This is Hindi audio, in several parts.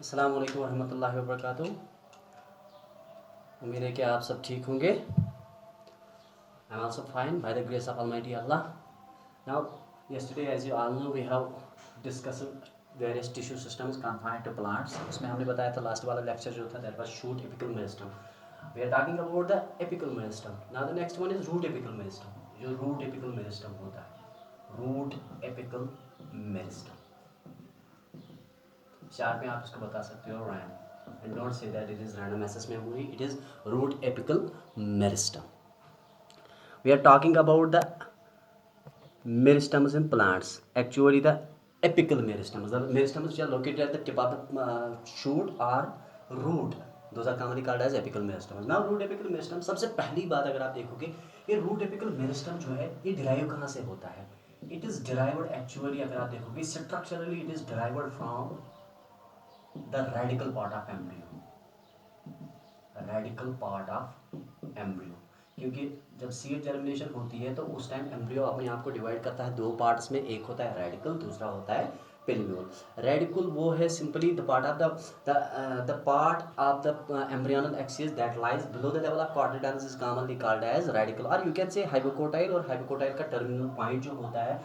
अस्सलाम वालेकुम रहमतुल्लाहि व बरकातुहू। उम्मीद है कि आप सब ठीक होंगे। I am also fine by the grace of almighty Allah. Now yesterday as you all know we have discussed various tissue systems confined to plants। उसमें हमने बताया था लास्ट वाला लेक्चर जो था that was shoot apical meristem. We are talking about the apical meristem. Now the next one is root apical meristem. जो रूट एपिकल मेरिस्टम होता है, रूट एपिकल मेरिस्टम, शार्प में आप इसको बता सकते हो Rand, and don't say that it is random access memory, it is root apical meristem. We are talking about the meristems in plants, actually the apical meristems. The meristems which are located at the tip of the shoot or root, those are commonly called as apical meristems. Now root apical meristem, सबसे पहली बात अगर आप देखोगे ये root apical meristem जो है ये डिराइव कहाँ से होता है? It is derived actually, अगर आप देखोगे structurally it is derived from the radical part of embryo, radical part of embryo। क्योंकि जब सीड जर्मिनेशन होती है तो उस टाइम एम्ब्रियो अपने आप को डिवाइड करता है दो पार्ट्स में, एक होता है रेडिकल, दूसरा होता है पिल्यूल। रेडिकल वो है simply the part of the part of the embryonal axis that lies below the level of corticals is commonly called as radical, और यू कैन से हाइपोकोटाइल, और हाइपोकोटाइल का टर्मिनल पॉइंट जो होता है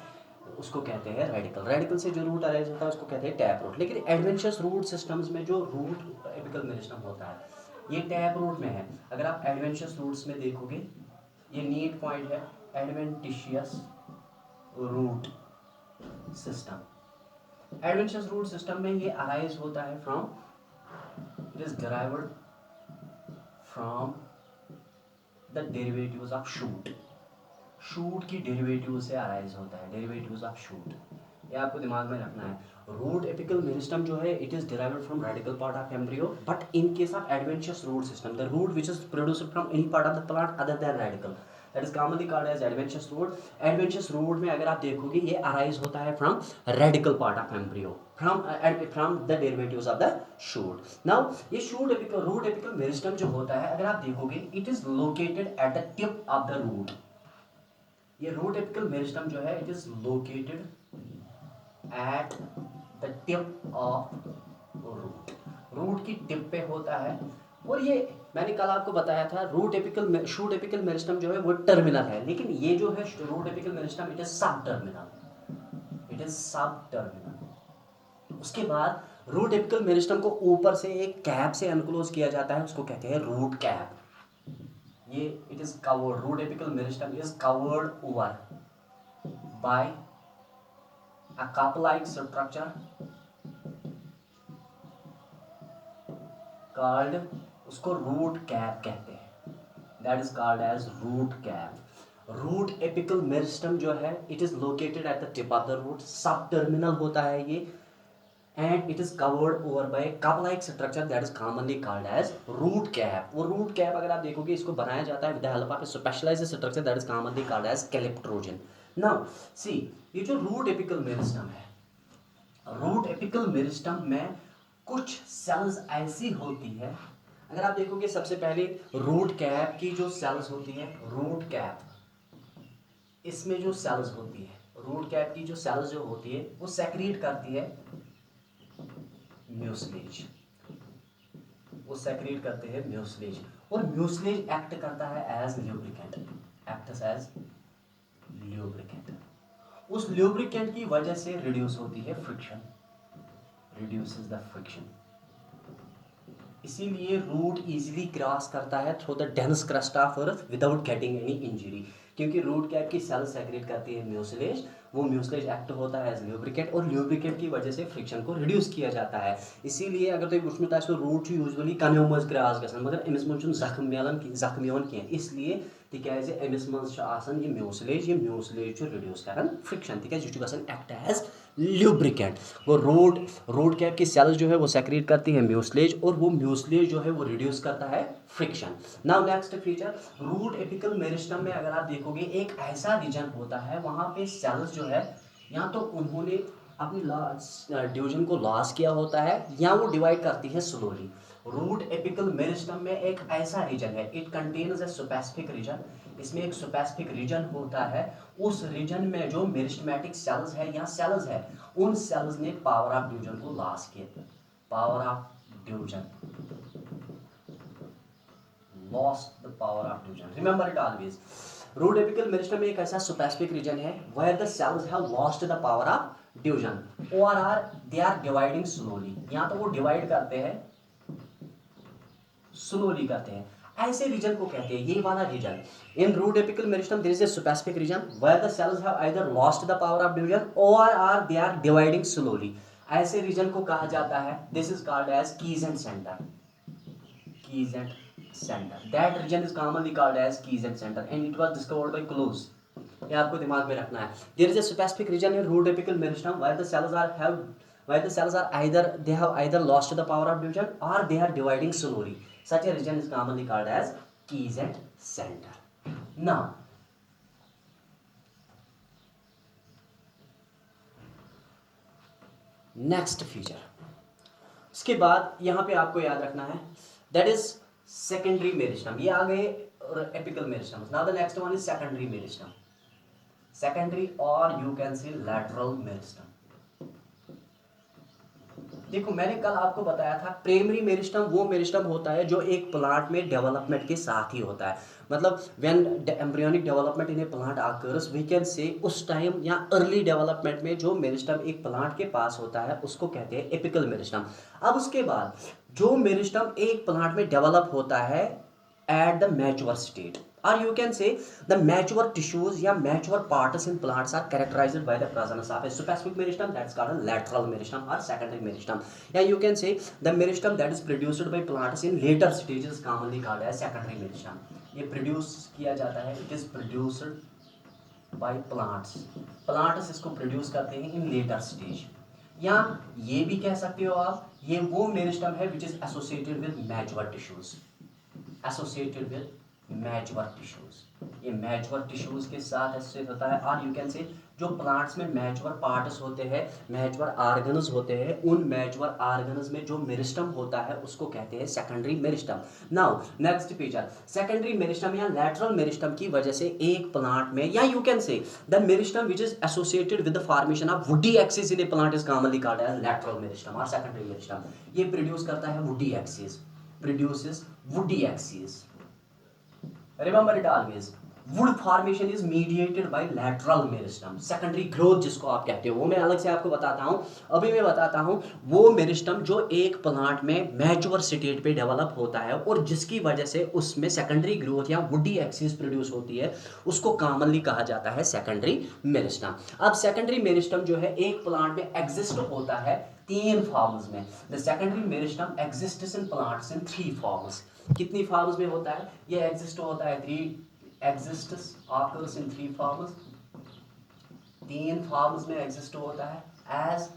उसको कहते हैं रेडिकल। रेडिकल से जो रूट अरेंज होता है उसको कहते हैं टैप रूट। लेकिन एडवेंशियस रूट सिस्टम्स में जो रूट एपिकल मेरिस्टम होता है ये टैप रूट में है। अगर आप एडवेंशियस रूट्स में देखोगे ये नीट पॉइंट है adventitious root system. Adventitious root system में ये अराइज होता है from, it is derived from the derivatives of shoot. Shoot की डेरिवेटिव से अराइज होता है, डेरिवेटिव्स ऑफ शूट, ये आपको दिमाग में रखना है। रूट एपिकल मेरिस्टम जो है it is derived from radical part of embryo, but in case of adventitious root system the root which is produced from any part of the plant other than radical, that is commonly called as adventitious root. Adventitious root में अगर आप देखोगे ये अराइज होता है from radical part of embryo, from the derivatives of the shoot. Now ये shoot apical root apical meristem जो होता है अगर आप देखोगे it is located at the tip of the root. ये रूट एपिकल मेरिस्टम जो है it is located at the tip of root, root की टिप पे होता है। और ये मैंने कल आपको बताया था root apical shoot apical meristem जो है वो टर्मिनल है, लेकिन ये जो है root apical meristem it is subterminal, it is subterminal. उसके बाद रूट एपिकल मेरिस्टम को ऊपर से एक कैप से अनक्लोज किया जाता है, उसको कहते हैं रूट कैप। ये it is covered, root apical meristem is covered over by a cup like structure called, उसको रूट कैप कहते हैं, that is called as root cap. Root apical meristem जो है it is located at the tip of the root, subterminal होता है ये, and it is covered over by a cup like structure that is commonly called as root cap। वो root cap अगर आप देखोगे इसको बनाया जाता है with the help of a specialized structure that is commonly called as calyptrogen। now see ये जो root apical meristem है, root apical meristem में कुछ सेल्स ऐसी होती है, अगर आप देखोगे सबसे पहले रूट कैप की जो सेल्स होती है, रूट कैप इसमें जो सेल्स होती है, रूट कैप की जो सेल्स जो होती है वो सेक्रीट करती है म्यूसलेज, वो सेक्रेट करते हैं म्यूसलेज, और म्यूसलेज एक्ट करता है as lubricant, acts as lubricant. उस ल्यूब्रिकेंट की वजह से रिड्यूस होती है फ्रिक्शन, रिड्यूसेस द फ्रिक्शन। इसीलिए रूट इजीली क्रॉस करता है through the dense crust of earth without getting any injury, क्योंकि रूट कैप की सेल सेक्रेट करती है म्यूसलेज, वो म्यूसलेज एक्ट होता है एज ल्यूब्रिकेंट, और ल्यूब्रिकेंट की वजह से फ्रिक्शन को रिड्यूस किया जाता है। इसीलिए अगर तुम वुचमुत आसो रूट यूजुअली कन्यो मज क्रॉस गसन, मगर अमिस मन जख्म मिलान जख्म यवन कह, इसलिए तिकाज अमिस मज आसान ये म्यूसलेज रिड्यूस करन फ्रिक्शन, तिकाज यह गसन एक्ट एज ल्यूब्रिकेंट। वो रोड कैप की सेल्स जो है वो सेक्रेट करती है म्यूसलेज, और वो म्यूसलेज जो है वो रिड्यूस करता है friction. Now next feature, root apical meristem में अगर आप देखोगे एक ऐसा रीजन होता है वहाँ पे सेल्स जो है या तो उन्होंने अपनी डिवीजन को लॉस किया होता है या वो डिवाइड करती है स्लोली। रूट एपिकल मेरिस्टम में एक ऐसा रीजन है, it contains a specific region, इसमें एक स्पेसिफिक रीजन होता है, उस रीजन में जो मेरिस्टमेटिक सेल्स है या सेल्स है उन सेल्स ने पावर ऑफ डिवीजन को लॉस किया, power of diffusion, lost the power of diffusion. Remember it always. Root apical meristem एक ऐसा स्पेसिफिक रीजन है where the cells have lost the power of diffusion or are they are dividing slowly. यहाँ तो वो डिवाइड करते हैं, स्लोली करते हैं, ऐसे रीजन को कहते हैं, ये वाला region. In root apical meristem there is a specific region where the cells have either lost the power of division और are they are dividing slowly. ऐसे रीजन को कहा जाता है, this is called as quiescent centre. Quiescent centre, that region is commonly called as quiescent centre and it was discovered by Clowes. ये आपको दिमाग में रखना है. There is a specific region in root apical meristem where the cells are have where the cells are either lost the power of division or they are dividing slowly. Such a region is commonly called as quiescent center. Now, next feature. इसके बाद यहाँ पे आपको याद रखना है that is secondary meristem. ये आ गए apical meristems. Now the next one is secondary meristem. Secondary or you can say lateral meristem. देखो मैंने कल आपको बताया था प्राइमरी मेरिस्टम वो मेरिस्टम होता है जो एक प्लांट में डेवलपमेंट के साथ ही होता है. मतलब when embryonic development in a plant occurs we can say उस टाइम या अर्ली डेवलपमेंट में जो मेरिस्टम एक प्लांट के पास होता है उसको कहते हैं एपिकल मेरिस्टम. अब उसके बाद जो मेरिस्टम एक प्लांट में डेवलप होता है at the mature state or you can say the mature tissues या mature parts in plants are characterized by the presence of a specific meristem that's called a lateral meristem or secondary meristem. Yeah, you can say the meristem that is produced by plants in later stages commonly called as secondary meristem. ये produce किया जाता है, it is produced by plants. Plants इसको produce करते हैं in later stage. या ये भी कह सकते हो आप, ये वो meristem है which is associated with mature tissues. Associated with mature tissues, ये मैच्योर टिश्यूज के साथ एसोसिएट होता है. और यू कैन से जो प्लांट्स में मैच्योर पार्ट्स होते हैं, मैच्योर ऑर्गन्स होते हैं, उन मैच्योर ऑर्गन्स में जो मेरिस्टम होता है उसको कहते हैं secondary meristem. Now next feature, secondary meristem या लैटरल मेरिस्टम की वजह से एक प्लांट में या you can say the meristem which is associated with the formation of woody axis in a plant is commonly called as lateral meristem और सेकेंडरी मेरिस्टम. ये प्रोड्यूस करता है woody axis, produces woody axis. Remember it always. Wood formation is mediated by lateral meristem. Secondary growth जिसको आप कहते हो वो मैं अलग से आपको बताता हूँ. अभी मैं बताता हूँ वो मेरिस्टम जो एक प्लांट में मैच्योर स्टेट पे डेवलप होता है और जिसकी वजह से उसमें सेकेंडरी ग्रोथ या वुडी एक्सिस प्रोड्यूस होती है उसको कॉमनली कहा जाता है सेकेंडरी मेरिस्टम. अब सेकेंडरी मेरिस्टम जो है एक प्लांट में एग्जिस्ट होता है तीन फॉर्म्स में. The secondary meristem exists in plants in 3 forms. कितनी फॉर्म्स में होता है? ये एग्जिस्ट होता है 3 exists occurs in 3 forms. 3 forms में एग्जिस्ट होता है एज.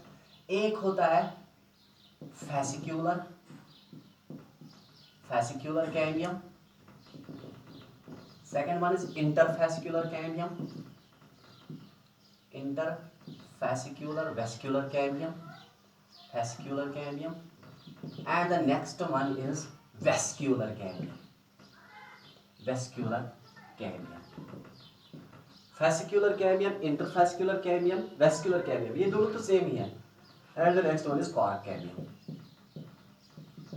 एक होता है fascicular cambium. Second one is interfascicular cambium, interfascicular vascular cambium, fascicular cambium, and the next one is vascular cambium. Vascular cambium, fascicular cambium, interfascicular cambium, vascular cambium, ये दोनों तो सेम ही है. And the next one is cork cambium.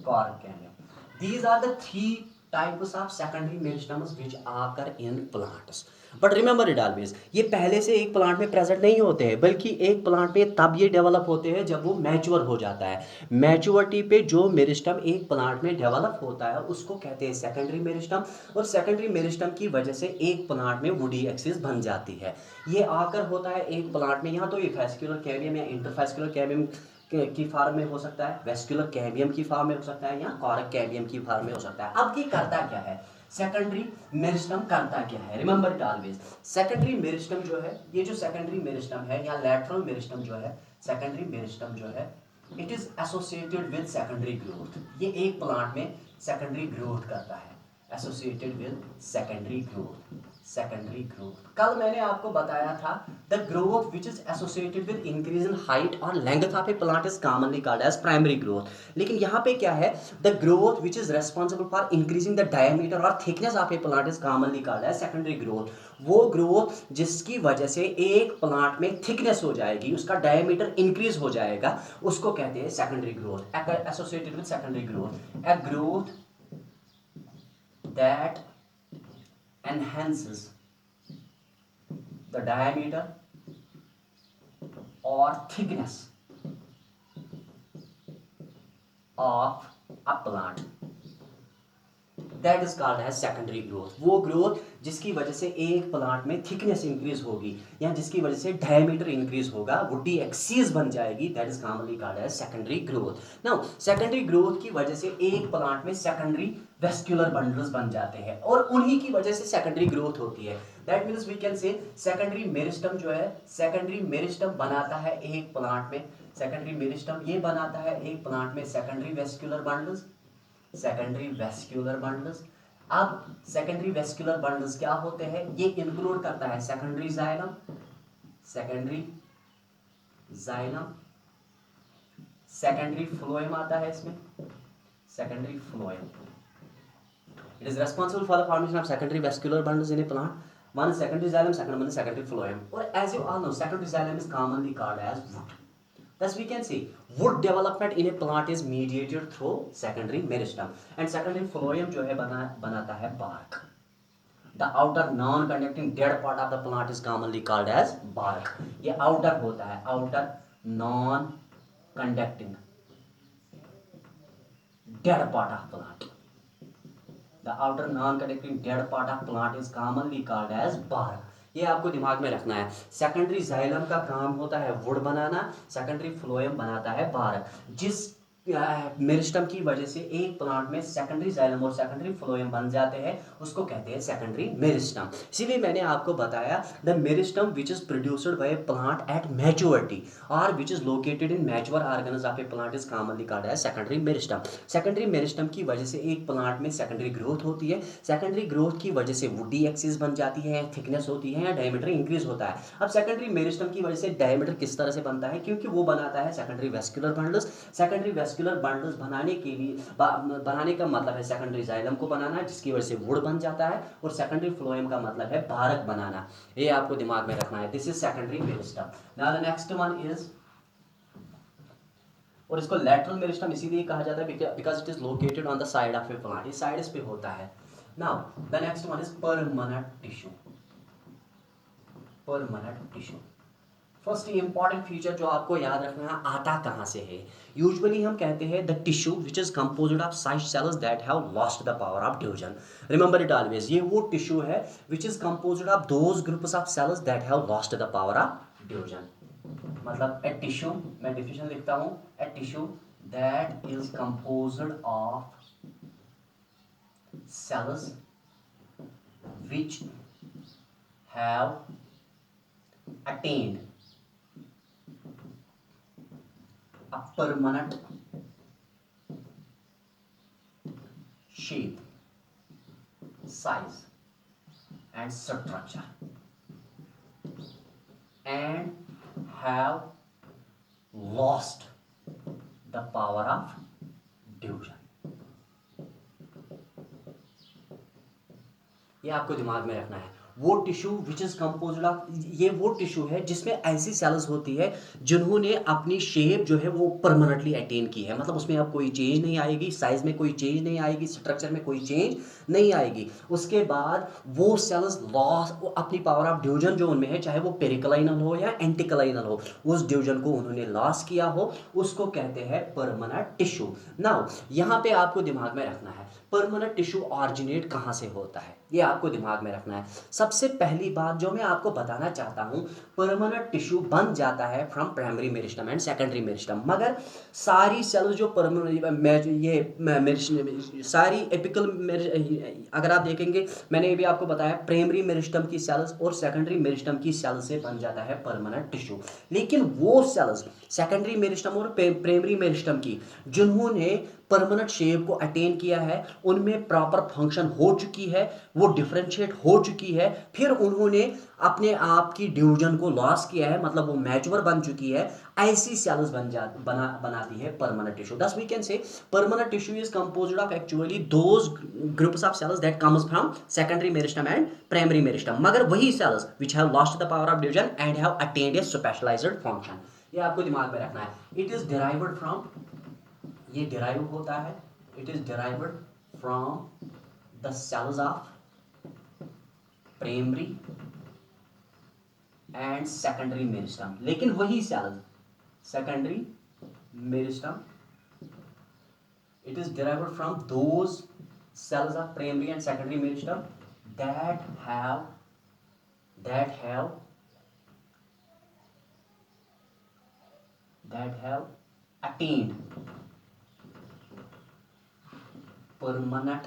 Cork cambium. These are the 3 types of secondary meristems which occur in plants. But remember it always, ये पहले से एक प्लांट में प्रेजेंट नहीं होते हैं बल्कि एक प्लांट में तब ये डेवलप होते हैं जब वो मैच्योर हो जाता है. मैच्योरिटी पे जो मेरिस्टम एक प्लांट में डेवलप होता है उसको कहते हैं सेकेंडरी मेरिस्टम. और सेकेंडरी मेरिस्टम की वजह से एक प्लांट में वुडी एक्सिस बन जाती है. ये आकर होता है एक प्लांट में, यहाँ तो ये फैसिकुलर कैम्बियम या इंटरफैसिकुलर कैम्बियम की फॉर्म में हो सकता है, वेस्कुलर कैम्बियम की फॉर्म में हो सकता है या कॉरक कैम्बियम की फॉर्म में हो सकता है. अब ये करता क्या है सेकेंडरी मेरिस्टम? करता क्या है? Remember it always, secondary meristem जो है, ये जो सेकेंडरी मेरिस्टम है या लैटरल मेरिस्टम जो है, सेकेंडरी मेरिस्टम जो है it is associated with secondary growth. ये एक प्लांट में सेकेंडरी ग्रोथ करता है, associated with secondary growth. Secondary growth. कल मैंने आपको बताया था the growth which is associated with increase in height और length of a plant is commonly called as primary growth. लेकिन यहाँ पे क्या है, the growth which is responsible for increasing the diameter और thickness of a plant is commonly called as secondary growth. वो ग्रोथ जिसकी वजह से एक प्लांट में थिकनेस हो जाएगी, उसका डायमीटर इंक्रीज हो जाएगा, उसको कहते हैं secondary growth, associated with secondary growth. A growth that enhances the diameter or thickness of a plant that is called as secondary growth। वो ग्रोथ जिसकी वजह से एक प्लांट में थिकनेस इंक्रीज होगी या जिसकी वजह से डायमीटर इंक्रीज होगा, वुडी एक्सीज बन जाएगी, that is commonly called as secondary growth. Now secondary growth की वजह से एक प्लांट में सेकेंडरी वेस्क्यूलर बंडल्स बन जाते हैं और उन्हीं की वजह से सेकेंडरी ग्रोथ होती है। That means we can say secondary meristem जो है, सेकेंडरी मेरिस्टम बनाता है एक प्लांट में, सेकेंडरी मेरिस्टम ये बनाता है एक प्लांट में secondary vascular bundles, secondary vascular bundles. अब सेकेंडरी वेस्क्यूलर बंडल्स क्या होते हैं, ये इंक्लूड करता है secondary xylem, secondary xylem, secondary phloem आता है इसमें, secondary phloem. It is responsible for the formation of secondary vascular bundles in a plant. One is secondary xylem, second one is secondary phloem. Or as you all know, secondary xylem is commonly called as wood. Thus we can say wood development in a plant is mediated through secondary meristem. And secondary phloem जो है बनाता है bark. The outer non-conducting dead part of the plant is commonly called as bark. ये outer होता है, outer non-conducting dead part of plant. The outer non-conducting dead part of plant is commonly called as bark. ये आपको दिमाग में रखना है। सेकेंडरी जाइलम का काम होता है वुड बनाना, सेकेंडरी फ्लोएम बनाता है बार्क। जिस मेरिस्टम की वजह से एक प्लांट में सेकेंडरी जाइलम और सेकेंडरी फ्लोएम बन जाते हैं, उसको कहते हैं सेकेंडरी मेरिस्टम। इसीलिए मैंने आपको बताया the meristem which is produced by plant at maturity और which is located in mature organs of a plant is commonly called as secondary meristem. Secondary meristem की वजह से एक प्लांट में सेकेंडरी ग्रोथ होती है, सेकेंडरी ग्रोथ की वजह से वुडी एक्सिस बन जाती है, थिकनेस होती है या डायमीटर इंक्रीज होता है। अब सेकेंडरी मेरिस्टम की वजह से डायमीटर किस तरह से बनता है, क्योंकि वो बनाता है secondary vascular bundles. Secondary vascular bundles बनाने के लिए बनाने का मतलब है सेकेंडरी जाइलम को बनाना, जिसकी वजह से वुड बन जाता है, और सेकेंडरी फ्लोएम का मतलब है बारक बनाना। ये आपको दिमाग में रखना है। This is secondary meristem. Now the next one is, और इसको लैटरल मेरिस्टम इसीलिए कहा जाता है because it is located on the side of a plant, ये साइड्स पे होता है। Now the next one is permanent tissue. Permanent tissue first important feature जो आपको याद रखना है, आता कहाँ से है। यूजुअली हम कहते हैं the tissue which is composed of such cells that have lost the power of division. Remember it always, ये वो टिश्यू है which is composed of those groups of cells that have lost the power of division. मतलब ए टिश्यू, मैं डिफिनेशन लिखता हूँ, a tissue that is composed of cells which have attained a permanent shape, size and structure and have lost the power of diffusion। ये आपको दिमाग में रखना है। वो tissue which is composed of, ये वो टिश्यू है जिसमें ऐसी सेल्स होती है जिन्होंने अपनी शेप जो है वो परमानेंटली अटेन की है, मतलब उसमें अब कोई चेंज नहीं आएगी, साइज में कोई चेंज नहीं आएगी, स्ट्रक्चर में कोई चेंज नहीं आएगी। उसके बाद वो सेल्स लॉस अपनी पावर ऑफ डिवीजन जो उनमें है, चाहे वो पेरिक्लाइनल हो या एंटिक्लाइनल हो, उस डिवीजन को उन्होंने लॉस किया हो, उसको कहते हैं परमानेंट टिश्यू। नाउ यहाँ पे आपको दिमाग में रखना है परमानेंट टिश्यू ऑरिजिनेट कहाँ से होता है, ये आपको दिमाग में रखना है। सबसे पहली बात जो मैं आपको बताना चाहता हूँ, परमानेंट टिश्यू बन जाता है from primary meristem and secondary meristem. मगर सारी सेल्स जो सारी एपिकल, अगर आप देखेंगे मैंने ये भी आपको बताया, प्राइमरी मेरिस्टम की सेल्स और सेकेंडरी मेरिस्टम की सेल्स से बन जाता है परमानेंट टिश्यू। लेकिन वो सेल्स सेकेंडरी मेरिस्टम और प्राइमरी मेरिस्टम की जिन्होंने परमानेंट शेप को अटेन किया है, उनमें प्रॉपर फंक्शन हो चुकी है, वो डिफरेंशिएट हो चुकी है, फिर उन्होंने अपने आप की डिवीजन को लॉस किया है, मतलब वो मैच्योर बन चुकी है, ऐसी सेल्स बनाती है permanent tissue. Thus we can say permanent tissue is composed of actually those groups of cells that comes from secondary meristem and primary meristem, मगर वही cells which have lost the power of division and have attained a specialized function। ये आपको दिमाग में रखना है। It is derived from, ये derive होता है, it is derived from the cells of primary and secondary meristem। लेकिन वही cells secondary meristem, it is derived from those cells of primary and secondary meristem that have attained permanent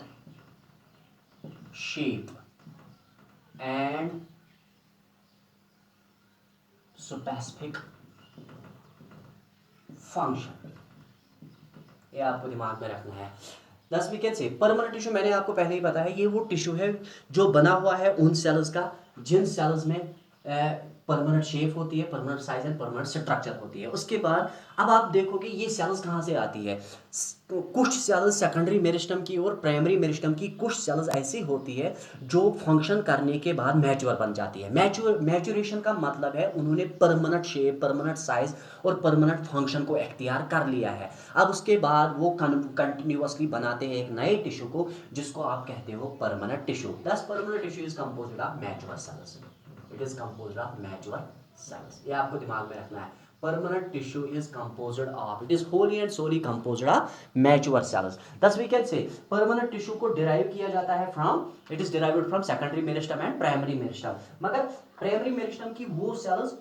shape and specific function। ये आपको दिमाग में रखना है। Thus we can say permanent tissue, मैंने आपको पहले ही बताया, ये वो टिश्यू है जो बना हुआ है उन सेल्स का जिन सेल्स में परमानेंट शेप होती है, permanent size and permanent structure होती है। उसके बाद अब आप देखोगे ये सेल्स कहाँ से आती है। कुछ सेल्स सेकेंडरी मेरिस्टम की और प्राइमरी मेरिस्टम की कुछ सेल्स ऐसी होती है जो फंक्शन करने के बाद मैच्योर बन जाती है। मैच्योरेशन का मतलब है उन्होंने परमानेंट शेप, परमानेंट साइज और परमानेंट फंक्शन को इख्तियार कर लिया है। अब उसके बाद वो कंटिन्यूअसली बनाते हैं एक नए टिश्यू को, जिसको आप कहते हो परमानेंट टिश्यू। दस permanent tissue is composed of mature cells. It is composed of mature cells. ये आपको दिमाग में रखना है। Permanent tissue is composed of, it is wholly and solely composed of mature cells। Thus we can say permanent tissue को derive किया जाता है from, it is derived from secondary meristem and primary meristem। मगर primary meristem की वो cells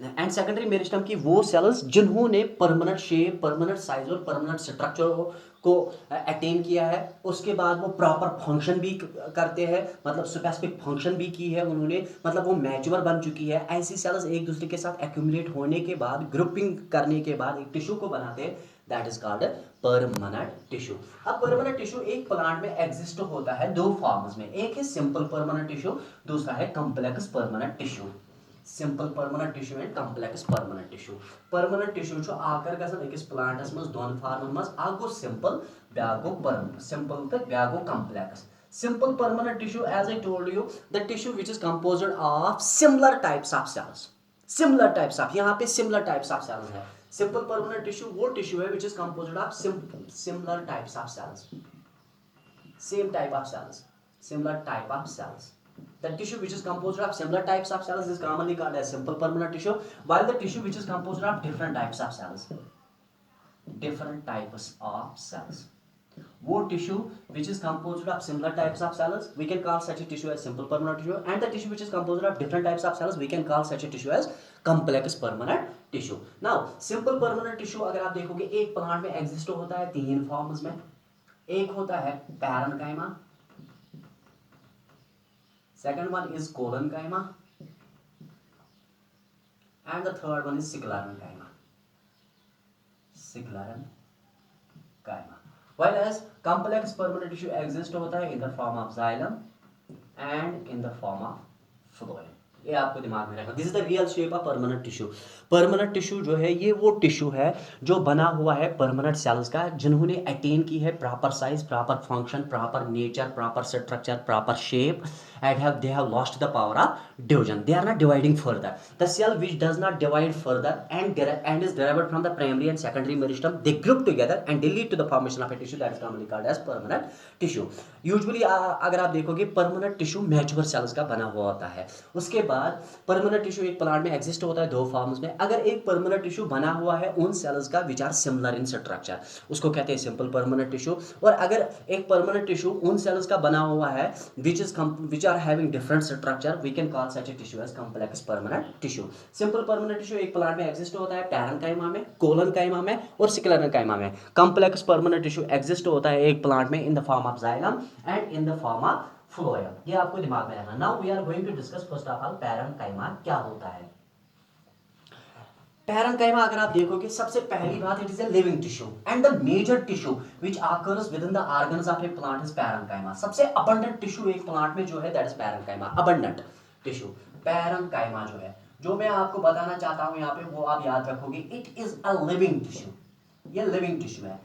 एंड सेकेंडरी मेरिस्टम की वो सेल्स जिन्होंने परमानेंट शेप, परमानेंट साइज और परमानेंट स्ट्रक्चर को अटेन किया है, उसके बाद वो प्रॉपर फंक्शन भी करते हैं, मतलब स्पेसिफिक फंक्शन भी की है उन्होंने, मतलब वो मैच्योर बन चुकी है। ऐसी सेल्स एक दूसरे के साथ एक्यूमुलेट होने के बाद, ग्रुपिंग करने के बाद एक टिश्यू को बनाते हैं, that is called permanent tissue. अब परमानेंट टिश्यू एक प्लांट में एग्जिस्ट होता है दो फॉर्म्स में, एक है सिंपल परमानेंट टिश्यू, दूसरा है complex permanent tissue. Simple permanent tissue and complex permanent tissue. Permanent tissue जो आकर गसन अकिस प्लांटस मज दोन फॉर्मन मज, अख गो सिंपल ब्याक गो सिंपल तो ब्याक गो complex. Simple permanent tissue, as I told you, the tissue which is composed of similar types of cells. Similar types of, यहाँ पे सिमिलर टाइप्स ऑफ सेल्स है। सिंपल परमानेंट टिश्यू वो टिश्यू है which is composed of similar types of cells, same type of cells, similar type of cells. The tissue which is composed of similar types of cells is commonly called as simple permanent tissue, while the tissue which is composed of different types of cells, वो tissue which is composed of similar types of cells, we can call such a tissue as simple permanent tissue, and the tissue which is composed of different types of cells, we can call such a tissue as complex permanent tissue। Now simple permanent tissue अगर आप देखोगे एक प्लांट में एग्जिस्ट होता है तीन फॉर्म्स में। एक होता है parenchyma, second one is collenchyma, and the third one is sclerenchyma। Whereas complex permanent tissue exist होता है in the form of xylem and in the form of phloem। ये आपको दिमाग में रखना। This is the real shape of permanent tissue. Permanent tissue जो है ये वो टिश्यू है जो बना हुआ है परमानेंट सेल्स का, जिन्होंने अटेन की है proper size, proper function, proper nature, proper structure, proper shape, and they have lost the power of division। They are not dividing further। The cell which does not divide further and is derived from the primary and secondary meristem, they group together and they lead to the formation of a tissue that is commonly called as permanent tissue। Usually अगर आप देखोगे परमानेंट टिश्यू मैच्योर सेल्स का बना हुआ होता है। उसके बाद परमानेंट टिश्यू एक प्लांट में एग्जिस्ट होता है दो फॉर्म्स में। अगर एक परमानेंट टिश्यू बना हुआ है उन सेल्स का which are similar in structure, उसको कहते हैं सिंपल परमानेंट टिश्यू। और अगर एक परमानेंट टिश्यू उन सेल्स का बना हुआ है which are having different structure, we can call such a tissue as complex permanent tissue. Simple permanent tissue एक प्लांट में एग्जिस्ट होता है पैरेन्काइमा में, कोलनकाइमा में और स्क्लेरेन्काइमा में। कॉम्प्लेक्स परमानेंट टिश्यू एग्जिस्ट होता है एक प्लांट में in the form of xylem and in the form of phloem. ये आपको दिमाग में रखना। Now we are going to discuss first of all parenchyma क्या होता है। पैरेन्काइमा अगर आप देखोगे सबसे पहली बात, it is a living tissue and the major tissue which occurs within the organs of a plant is parenchyma. सबसे अबंडेंट टिश्यू एक प्लांट में जो है that is parenchyma, abundant tissue parenchyma जो है। जो मैं आपको बताना चाहता हूं यहाँ पे वो आप याद रखोगे, it is a living tissue. ये लिविंग टिश्यू है।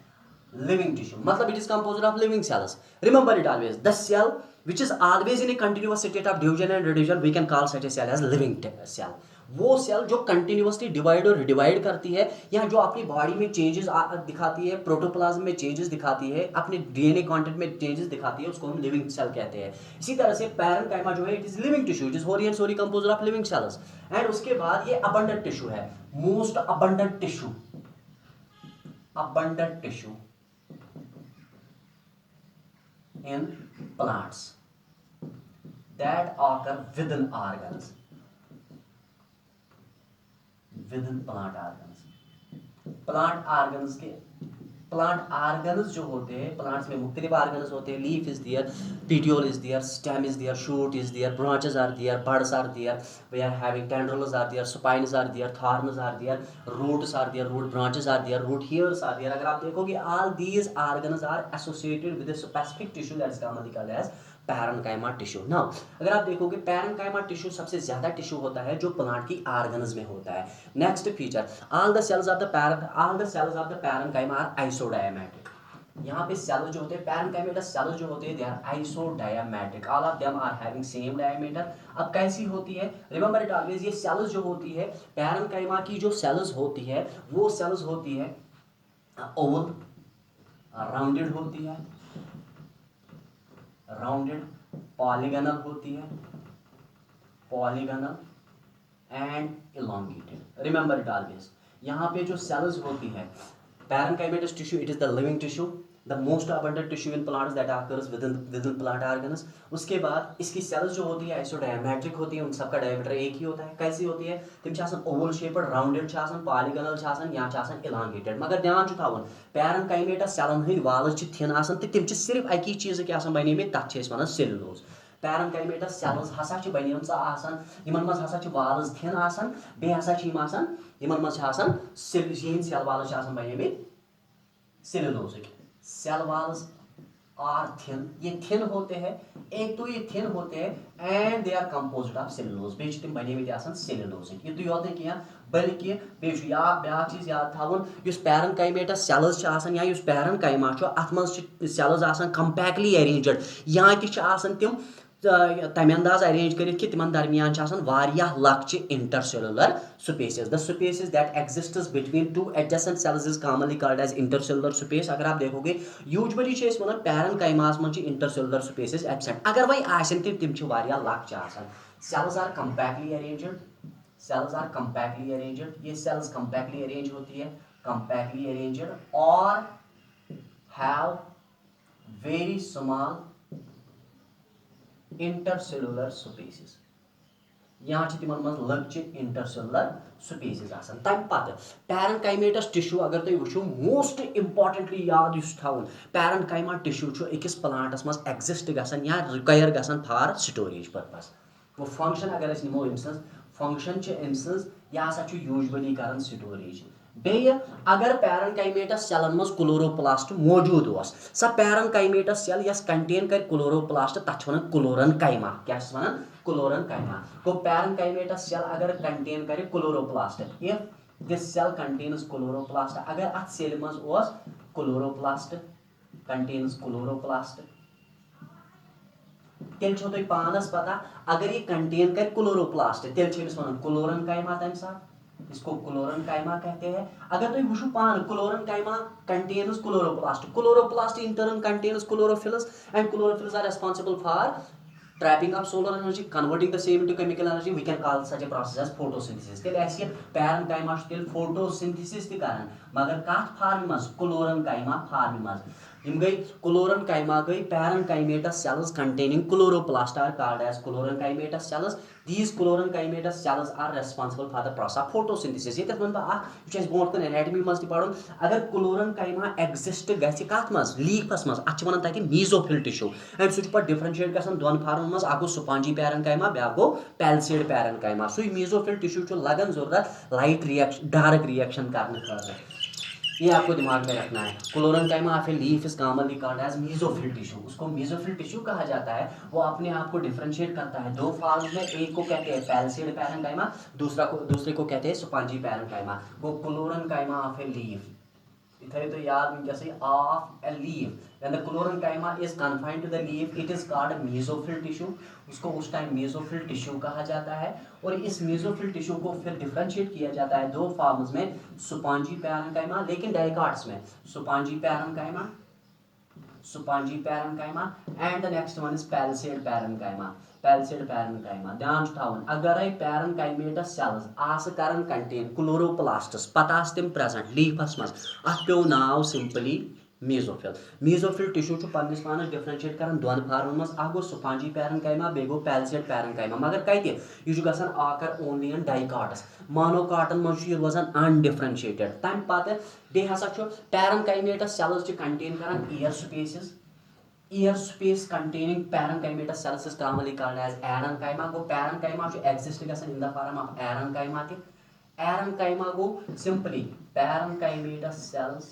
लिविंग टिश्यू मतलब it is composed of living cells. Remember it always, the cell which is always in a continuous state of division and division, we can call such a cell as living cell। वो सेल जो कंटिन्यूसली डिवाइड और रिडिवाइड करती है या जो अपनी बॉडी में चेंजेस दिखाती है, प्रोटोप्लाज्म में चेंजेस दिखाती है, अपने डीएनए कंटेंट में चेंजेस दिखाती है, उसको हम लिविंग सेल कहते हैं। इसी तरह से पैरेन्काइमा जो है it is living tissue, it is wholly and solely composed of living cells. And उसके बाद ये अबंडेंट टिश्यू है, most abundant tissue, abundant tissue in plants that occur within organs, within plant organs। plant organs के प्लांट ऑर्गन्स जो होते हैं, प्लांट्स में मुख्तलिफ ऑर्गन्स होते हैं। Leaf is there, petiole is there, stem is there, shoot is there, branches are there, buds are there, we are having tendrils are there, spines are there, thorns are there, roots are there, root branches are there, root hairs are there. अगर आप देखोगे all these organs are associated with a specific tissue that is commonly called as parenchyma tissue. Now अगर आप देखोगे पैरेन्काइमा टिश्यू सबसे ज्यादा टिश्यू होता है जो प्लांट की ऑर्गन्स में होता है। Next feature, all the cells of the parenchyma are isodiametric. यहाँ पे सेल्स जो होते हैं पैरेन्काइमा सेल्स जो होते हैं they are isodiametric, all of them are having same diameter. अब कैसी होती है, रिमेंबर इट ऑलवेज, ये सेल्स जो होती है पैरेन्काइमा की जो सेल्स होती है वो सेल्स होती है ओवल, राउंडेड होती है, राउंडेड, पॉलीगनल होती है, polygonal and elongated. Remember it always, यहाँ पे जो सेल्स होती है parenchymatous tissue, it is the living tissue, the most abundant tissue in plants that occurs within plant organs. उसके बाद इसकी सेल्स जो होती है आइसोडायमेट्रिक होती है, उन सबका डायमीटर एक ही होता है। कैसी होती है, तिम छ आसान ओवल शेप्ड, राउंडेड छ आसान, पॉलीगनल छ आसान या छ आसान इलांगेटेड। मगर ध्यान छ थावन पैरेन्काइमेटस सेलन हंद वाल्स छ थिन आसान ते तिम छ सिर्फ अकी चीज के आसान बनेमित, तथ छ वनान सेलुलोज। पैरेन्काइमेटस सेल्स हसा छ बनेमच आसान, यमन मज हसा छ वाल्स थिन आसान, बे हसा छ यम आसान यमन मज छ आसान सेल वाल्स छ आसान बनेमित सेलुलोजिक। सेल वाल्स आर थिन, ये थिन होते हैं, एक तो ये थिन होते हैं and they are composed of cellulose, बे तिम बनेमित आसान सेलुलोजिक। ये तो योत किया बल्कि बे या ब्या चीज याद थावन, युस पैरेन्काइमेटस सेल्स छ आसान या युस पैरेन्काइमा छ अथ मज सेल्स आसान कंपैक्टली अरेंज्ड, या कि छ आसान तिम तम अंदाज अरेंज कर तिमन दरमियान वारियाह लक्चि intercellular spaces. The spaces that exists between two adjacent cells is commonly called as intercellular space. अगर आप देखोगे यूजुअली वनान पैरेन्काइमास मज इंटरसेलुलर स्पेसेस एब्सेंट, अगर वही आसन तिम वारियाह लक्चि आसान। Cells are compactly arranged, cells are compactly arranged, ये सेल्स कंपैक्टली अरेंज होती है, कंपैक्टली अरेंज्ड और have very small intercellular spaces. यहाँ तिमन मज लक्चि इंटरसेलुलर स्पेसेस आसान। तम पत पैरेन्काइमेटस टिश्यू अगर तुम वो मोस्ट इंपॉर्टेंटली याद थावन, पैरेन्काइमा टिश्यू अकिस प्लांटस मज एग्जिस्ट गसान या रिक्वायर गसान फॉर स्टोरेज पर्पस। वो फंक्शन अगर निमो फंक्शन यह हसा यूजुअली कर स्टोरेज। बे अगर पैरेन्काइमेटस सेलन मज क्लोरोप्लास्ट मौजूद हो, सा पैरेन्काइमेटस सेल यस कंटेन कर क्लोरोप्लास्ट तथ वनान क्लोरेन्काइमा। क्या वनान क्लोरेन्काइमा। को पैरेन्काइमेटस सेल अगर कंटेन कर chloroplast, if this cell contains chloroplast, अगर अथ सेल मज ओस क्लोरोप्लास्ट कंटेन्स क्लोरोप्लास्ट, तेल छो तुम पानस पता अगर ये कंटेन कर क्लोरोप्लास्ट तेल छेमिस वनान क्लोरेन्काइमा। तम साथ इसको क्लोरेन्काइमा कहते हैं। अगर तुम वो पान chlorenchyma contains chloroplast, chloroplast in turn contains chlorophylls and chlorophylls are responsible for trapping of solar energy, converting the same into chemical energy, we can call such a process as photosynthesis. Tel aise parenchyma tel photosynthesis ti karan magar kath form mas chloroenchyma form mas yim gai chloroenchyma gai parenchymatous cells containing chloroplast are called as chloroenchymatous cells. These chloroenchymatous cells are responsible for the process of photosynthesis. Yet man ba ak chhe bont kon anatomy mas ti padon agar chloroenchyma exist gachi kath mas leafs mas ach wanan ta ki mesophyll tissue and su pa differentiate gasan don form mas ako spongy parenchyma bya go palisade parenchyma. So mesophyll tissue chu lagan zarurat light reaction dark reaction karne khatra. ये आपको दिमाग में रखना है. Chlorenchyma of a leaf is commonly called as mesophyll tissue. उसको मेसोफिल टिश्यू कहा जाता है. वो अपने आप को डिफरेंशिएट करता है दो फॉर्म्स में. एक को कहते हैं पैलिसेड पैरेंकाइमा, दूसरे को कहते हैं स्पॉन्जी पैरेंकाइमा. वो क्लोरेंकाइमा ऑफ ए लीफ इथे तो याद वैसे of a leaf. When the chloroenchyma is confined to the leaf, it is called mesophyll tissue. उसको उस टाइम mesophyll tissue कहा जाता है. और इस mesophyll tissue को फिर डिफरेंशिएट किया जाता है दो फॉर्म्स में, स्पॉन्जी पैरेंकाइमा, लेकिन डाइकॉट्स में spongy parenchyma and the next one is palisade parenchyma. ध्यान थवन अगर पैरेंकाइमेटस सेल्स आस करन कंटेन क्लोरोप्लास्ट्स पता तम प्रेजेंट लीफस मज अत पे नाव सिंपली मेसोफिल. मेसोफिल टिश्यू पन्निस पानस डिफरेंशिएट कर दोन फार्मन मज. अ गो स्पॉन्जी पैरेंकाइमा बे गो पैलिसेड पैरेंकाइमा. मगर कत यह गसान आकर ओनली इन डाइकॉट्स. मोनोकॉटन मज रोजान अनडिफरेंशिएटेड. तम पे बे हसा पैरेंकाइमेटस सेल्स कंटेन कर air space containing parenchymatous cells is commonly called as arenchyma. Go parenchyma जो exist गसन in the form of arenchyma थे. Arenchyma go simply parenchymatous cells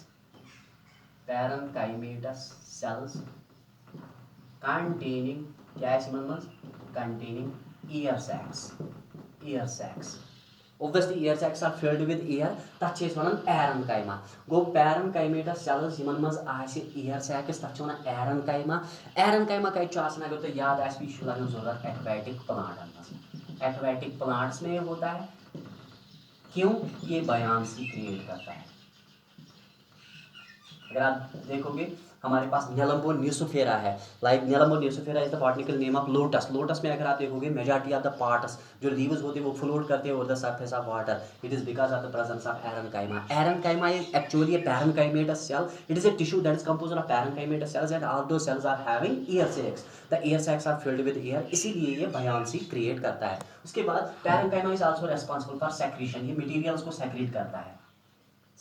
containing क्या है सिमन containing ear sacs. Obviously ear sacs are filled with air. That is one parenchyma. Go parenchymatous cells Yemen मज आसे ear sacs तक वनान arenchyma. Arenchyma का चासन अगर तो याद आस भी लगन जरूरत aquatic plants. Aquatic plants में होता है. क्यों? ये buoyancy क्रिएट करता है. अगर आप देखोगे हमारे पास नेलम्बो न्यूसोफेरा है. Like Nelumbo nucifera is the botanical name of lotus. Lotus में अगर आप देखोगे मेजॉरिटी ऑफ द पार्ट्स जो लीव्स होते हैं वो फ्लोट करते हैं over the surface of water. It is because of the presence of aerenchyma. Aerenchyma is actually a parenchymatous cell. It is a tissue that is composed of parenchymatous cells and all those cells are having ear sacs. The ear sacs are filled with air. इसीलिए ये buoyancy क्रिएट करता है. उसके बाद parenchyma is also responsible for secretion. ये मटेरियल्स को सेक्रेट करता है.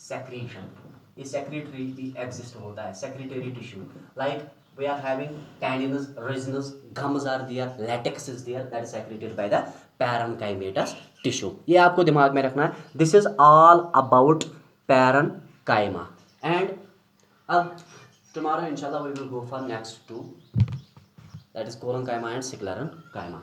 सेक्रेशन ये सेक्रेटरी भी एग्जिस्ट होता है. Secretory tissue like we are having tannins, resins, gums are there, latex is there, that is secreted by the parenchymatous tissue. ये आपको दिमाग में रखना है. This is all about parenchyma. And अब टुमारो इंशाल्लाह we will go for next two, that is collenchyma and sclerenchyma.